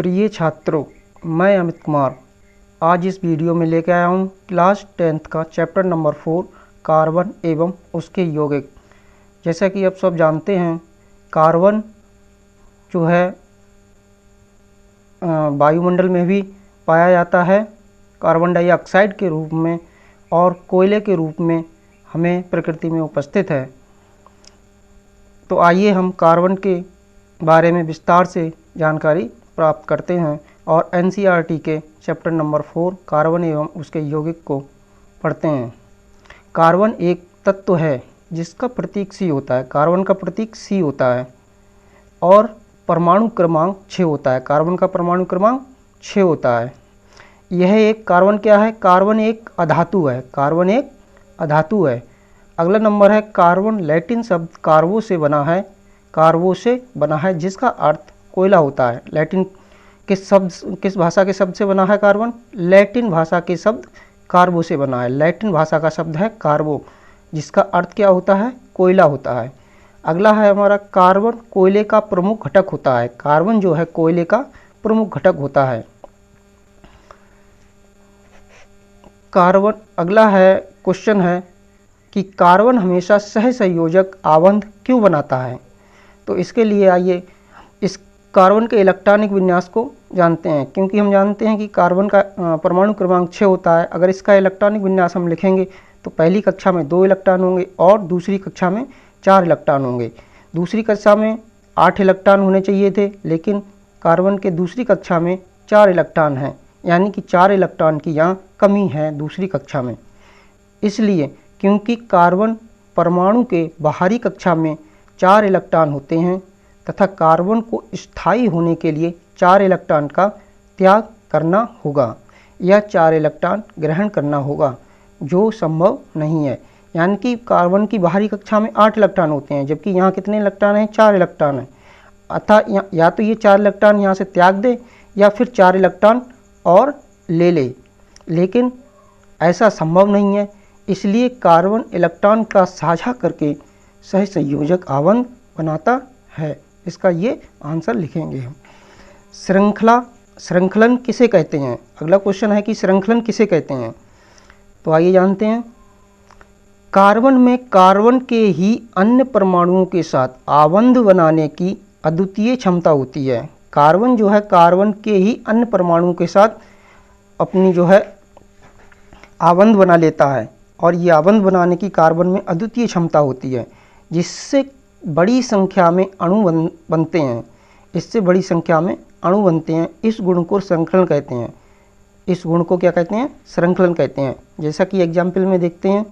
प्रिय छात्रों, मैं अमित कुमार आज इस वीडियो में लेकर आया हूँ क्लास 10th का चैप्टर नंबर 4 कार्बन एवं उसके यौगिक। जैसा कि आप सब जानते हैं, कार्बन जो है वायुमंडल में भी पाया जाता है कार्बन डाइऑक्साइड के रूप में और कोयले के रूप में हमें प्रकृति में उपस्थित है। तो आइए हम कार्बन के बारे में विस्तार से जानकारी प्राप्त करते हैं और एनसीईआरटी के चैप्टर नंबर 4 कार्बन एवं उसके यौगिक को पढ़ते हैं। कार्बन एक तत्व है जिसका प्रतीक C होता है। कार्बन का प्रतीक C होता है और परमाणु क्रमांक 6 होता है। कार्बन का परमाणु क्रमांक 6 होता है। यह एक कार्बन क्या है? कार्बन एक अधातु है। कार्बन एक अधातु है। अगला नंबर है कार्बन। लैटिन शब्द कार्बो से बना है। कार्बो से बना है जिसका अर्थ कोयला होता है। लैटिन किस भाषा के शब्द से बना है कार्बन? लैटिन भाषा के शब्द कार्बो से बना है। लैटिन भाषा का शब्द है कार्बो, जिसका अर्थ क्या होता है? कोयला होता है। अगला है हमारा कार्बन कोयले का प्रमुख घटक होता है। कार्बन जो है कोयले का प्रमुख घटक होता है। कार्बन अगला है क्वेश्चन है कि कार्बन हमेशा सहसंयोजक आबंध क्यों बनाता है? तो इसके लिए आइए इस कार्बन के इलेक्ट्रॉनिक विन्यास को जानते हैं, क्योंकि हम जानते हैं कि कार्बन का परमाणु क्रमांक 6 होता है। अगर इसका इलेक्ट्रॉनिक विन्यास हम लिखेंगे तो पहली कक्षा में 2 इलेक्ट्रॉन होंगे और दूसरी कक्षा में 4 इलेक्ट्रॉन होंगे। दूसरी कक्षा में 8 इलेक्ट्रॉन होने चाहिए थे, लेकिन कार्बन के दूसरी कक्षा में 4 इलेक्ट्रॉन हैं, यानी कि 4 इलेक्ट्रॉन की यहाँ कमी है दूसरी कक्षा में। इसलिए क्योंकि कार्बन परमाणु के बाहरी कक्षा में 4 इलेक्ट्रॉन होते हैं तथा कार्बन को स्थायी होने के लिए 4 इलेक्ट्रॉन का त्याग करना होगा या 4 इलेक्ट्रॉन ग्रहण करना होगा, जो संभव नहीं है। यानी कि कार्बन की बाहरी कक्षा में 8 इलेक्ट्रॉन होते हैं, जबकि यहाँ कितने इलेक्ट्रॉन हैं? 4 इलेक्ट्रॉन हैं। अतः या तो ये 4 इलेक्ट्रॉन यहाँ से त्याग दे या फिर 4 इलेक्ट्रॉन और ले ले, लेकिन ऐसा संभव नहीं है। इसलिए कार्बन इलेक्ट्रॉन का साझा करके सहसंयोजक आबंध बनाता है। इसका ये आंसर लिखेंगे हम। श्रृंखलन किसे कहते हैं? अगला क्वेश्चन है कि श्रृंखलन किसे कहते हैं? तो आइए जानते हैं। कार्बन में कार्बन के ही अन्य परमाणुओं के साथ आबंध बनाने की अद्वितीय क्षमता होती है। कार्बन जो है कार्बन के ही अन्य परमाणुओं के साथ अपनी जो है आबंध बना लेता है और ये आबंध बनाने की कार्बन में अद्वितीय क्षमता होती है, जिससे बड़ी संख्या में अणु बनते हैं। इससे बड़ी संख्या में अणु बनते हैं। इस गुण को श्रृंखलन कहते हैं। इस गुण को क्या कहते हैं? श्रृंखलन कहते हैं। जैसा कि एग्जाम्पल में देखते हैं,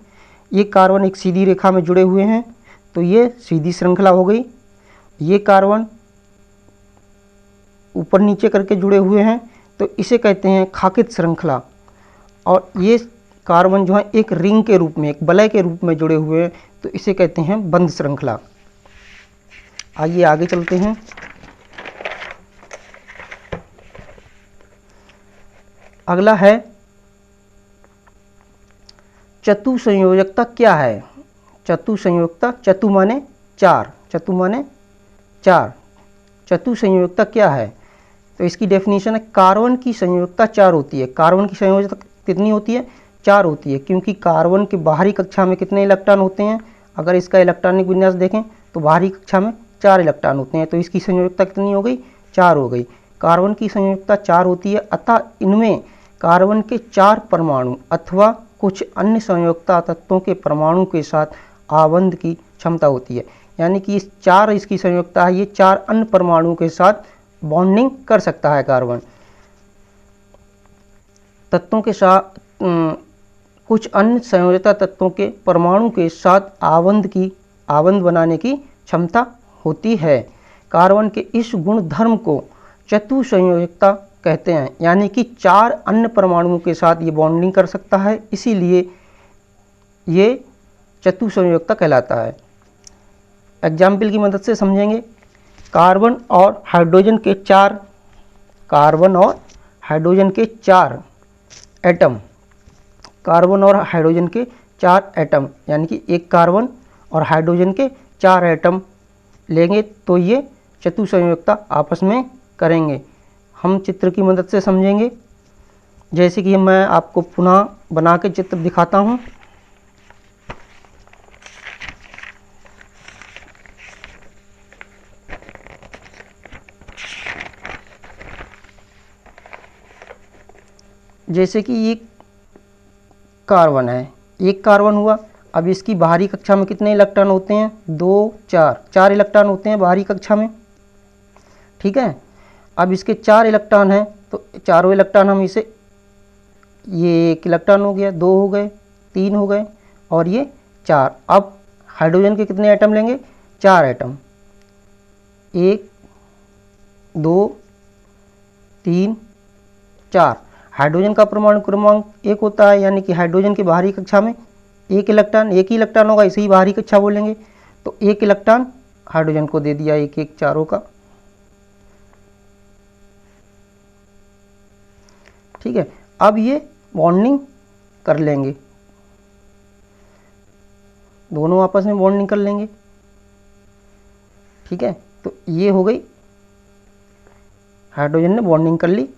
ये कार्बन एक सीधी रेखा में जुड़े हुए हैं तो ये सीधी श्रृंखला हो गई। ये कार्बन ऊपर नीचे करके जुड़े हुए हैं तो इसे कहते हैं खाकित श्रृंखला। और ये कार्बन जो है एक रिंग के रूप में, एक वलय के रूप में जुड़े हुए हैं तो इसे कहते हैं बंद श्रृंखला। आइए आगे चलते हैं। अगला है चतुसंयोजकता क्या है? चतुसंयोजकता, चतु माने 4, चतु माने 4। चतुसंयोजकता क्या है? तो इसकी डेफिनेशन है कार्बन की संयोजकता 4 होती है। कार्बन की संयोजकता कितनी होती है? 4 होती है, क्योंकि कार्बन के बाहरी कक्षा में कितने इलेक्ट्रॉन होते हैं? अगर इसका इलेक्ट्रॉनिक विन्यास देखें तो बाहरी कक्षा में 4 इलेक्ट्रॉन होते हैं, तो इसकी संयोजकता कितनी हो गई? 4 हो गई। कार्बन की संयोजकता 4 होती है, अतः इनमें कार्बन के 4 परमाणु अथवा कुछ अन्य संयोजकता तत्वों के परमाणु के साथ आबंध की क्षमता होती है। यानी कि इस 4 इसकी संयोजकता है, ये 4 अन्य परमाणुओं के साथ बॉन्डिंग कर सकता है कार्बन। तत्वों के साथ कुछ अन्य संयोजकता तत्वों के परमाणु के साथ आबंध बनाने की क्षमता होती है। कार्बन के इस गुण धर्म को चतुसंयोजकता कहते हैं, यानी कि 4 अन्य परमाणुओं के साथ ये बॉन्डिंग कर सकता है, इसीलिए ये चतुसंयोजकता कहलाता है। एग्जाम्पल की मदद से समझेंगे। कार्बन और हाइड्रोजन के 4 एटम, कार्बन और हाइड्रोजन के 4 एटम, यानी कि एक कार्बन और हाइड्रोजन के 4 एटम लेंगे तो ये चतुसंयोजकता आपस में करेंगे। हम चित्र की मदद से समझेंगे। जैसे कि मैं आपको पुनः बना के चित्र दिखाता हूँ। जैसे कि ये कार्बन है, एक कार्बन हुआ। अब इसकी बाहरी कक्षा में कितने इलेक्ट्रॉन होते हैं? 2, 4, 4 इलेक्ट्रॉन होते हैं बाहरी कक्षा में। ठीक है, अब इसके 4 इलेक्ट्रॉन हैं तो चारों इलेक्ट्रॉन हम इसे, ये 1 इलेक्ट्रॉन हो गया, 2 हो गए, 3 हो गए और ये 4। अब हाइड्रोजन के कितने एटम लेंगे? 4 एटम, 1, 2, 3, 4। हाइड्रोजन का परमाणु क्रमांक 1 होता है, यानी कि हाइड्रोजन की बाहरी कक्षा में 1 इलेक्ट्रॉन, एक ही इलेक्ट्रॉन होगा, इसे ही बाहरी कक्षा बोलेंगे। तो 1 इलेक्ट्रॉन हाइड्रोजन को दे दिया, 1 1 चारों का। ठीक है, अब ये बॉन्डिंग कर लेंगे, दोनों आपस में बॉन्डिंग कर लेंगे। ठीक है, तो ये हो गई, हाइड्रोजन ने बॉन्डिंग कर ली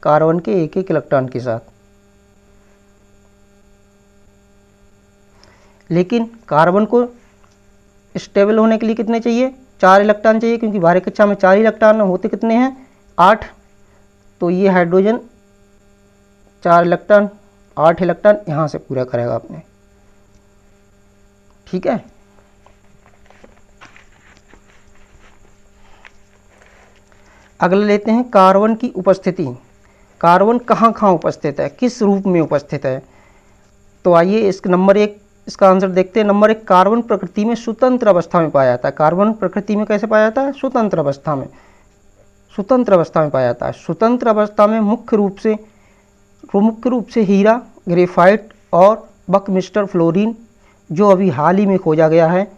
कार्बन के 1 1 इलेक्ट्रॉन के साथ। लेकिन कार्बन को स्टेबल होने के लिए कितने चाहिए? 4 इलेक्ट्रॉन चाहिए, क्योंकि बाहरी कक्षा में 4 इलेक्ट्रॉन होते कितने हैं? 8। तो ये हाइड्रोजन 4 इलेक्ट्रॉन, 8 इलेक्ट्रॉन यहाँ से पूरा करेगा अपने। ठीक है, अगला लेते हैं कार्बन की उपस्थिति। कार्बन कहाँ कहाँ उपस्थित है, किस रूप में उपस्थित है? तो आइए इस नंबर 1 इसका आंसर देखते हैं। नंबर 1, कार्बन प्रकृति में स्वतंत्र अवस्था में पाया जाता है। कार्बन प्रकृति में कैसे पाया जाता है? स्वतंत्र अवस्था में, स्वतंत्र अवस्था में पाया जाता है। स्वतंत्र अवस्था में मुख्य रूप से हीरा, ग्रेफाइट और बकमिस्टर फ्लोरीन, जो अभी हाल ही में खोजा गया है,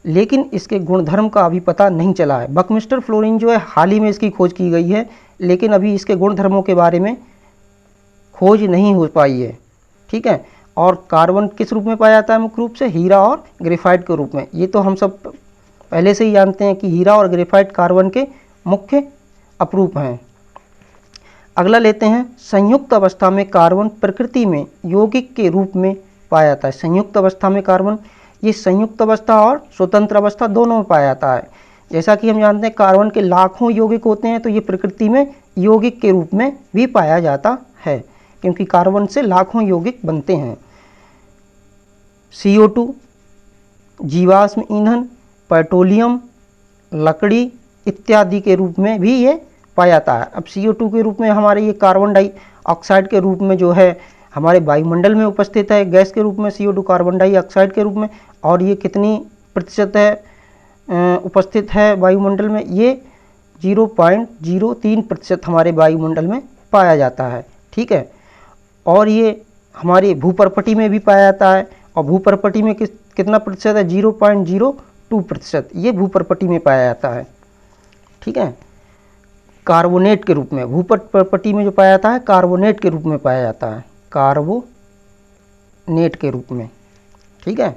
लेकिन इसके गुणधर्म का अभी पता नहीं चला है। बकमिस्टर फ्लोरीन जो है हाल ही में इसकी खोज की गई है, लेकिन अभी इसके गुणधर्मों के बारे में खोज नहीं हो पाई है। ठीक है, और कार्बन किस रूप में पाया जाता है? मुख्य रूप से हीरा और ग्रेफाइट के रूप में। ये तो हम सब पहले से ही जानते हैं कि हीरा और ग्रेफाइट कार्बन के मुख्य अपरूप हैं। अगला लेते हैं, संयुक्त अवस्था में कार्बन प्रकृति में यौगिक के रूप में पाया जाता है। संयुक्त अवस्था में कार्बन, ये संयुक्त अवस्था और स्वतंत्र अवस्था दोनों में पाया जाता है। जैसा कि हम जानते हैं कार्बन के लाखों यौगिक होते हैं, तो ये प्रकृति में यौगिक के रूप में भी पाया जाता है, क्योंकि कार्बन से लाखों यौगिक बनते हैं। CO2 जीवाश्म ईंधन, पेट्रोलियम, लकड़ी इत्यादि के रूप में भी ये पाया जाता है। अब CO2 के रूप में हमारे ये कार्बन डाइऑक्साइड के रूप में जो है हमारे वायुमंडल में उपस्थित है, गैस के रूप में CO2 कार्बन डाइऑक्साइड के रूप में। और ये कितनी प्रतिशत है उपस्थित है वायुमंडल में? ये 0.03% हमारे वायुमंडल में पाया जाता है। ठीक है, और ये हमारी भूपर्पटी में भी पाया जाता है, और भूपर्पटी में कितना प्रतिशत है? 0.02% ये भूपर्पटी में पाया जाता है। ठीक है, कार्बोनेट के रूप में, भूपर्पटी में जो पाया जाता है कार्बोनेट के रूप में पाया जाता है, कार्बोनेट के रूप में। ठीक है,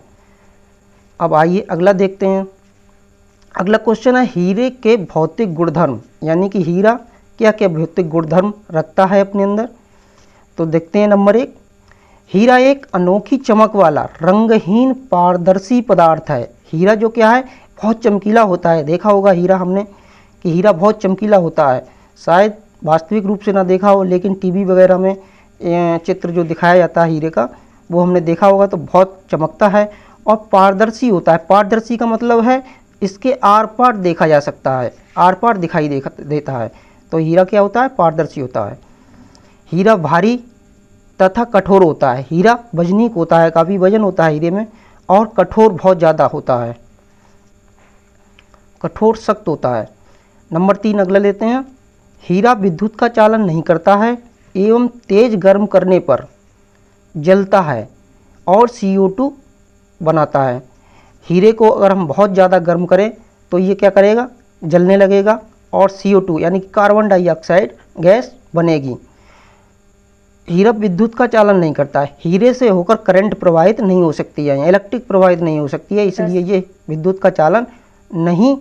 अब आइए अगला देखते हैं। अगला क्वेश्चन है हीरे के भौतिक गुणधर्म, यानी कि हीरा क्या क्या भौतिक गुणधर्म रखता है अपने अंदर। तो देखते हैं नंबर 1, हीरा एक अनोखी चमक वाला रंगहीन पारदर्शी पदार्थ है। हीरा जो क्या है? बहुत चमकीला होता है। देखा होगा हीरा हमने कि हीरा बहुत चमकीला होता है। शायद वास्तविक रूप से ना देखा हो, लेकिन टीवी वगैरह में चित्र जो दिखाया जाता है हीरे का, वो हमने देखा होगा। तो बहुत चमकता है और पारदर्शी होता है। पारदर्शी का मतलब है इसके आर पार देखा जा सकता है, आर पार दिखाई देता है। तो हीरा क्या होता है? पारदर्शी होता है। हीरा भारी तथा कठोर होता है। हीरा वजनीक होता है, काफ़ी वजन होता है हीरे में, और कठोर बहुत ज़्यादा होता है, कठोर सख्त होता है। नंबर 3 अगला लेते हैं, हीरा विद्युत का चालन नहीं करता है एवं तेज गर्म करने पर जलता है और CO2 बनाता है। हीरे को अगर हम बहुत ज़्यादा गर्म करें तो ये क्या करेगा? जलने लगेगा और CO2 यानी कि कार्बन डाइऑक्साइड गैस बनेगी। हीरा विद्युत का चालन नहीं करता है, हीरे से होकर करंट प्रवाहित नहीं हो सकती है, इलेक्ट्रिक प्रवाहित नहीं हो सकती है, इसलिए ये विद्युत का चालन नहीं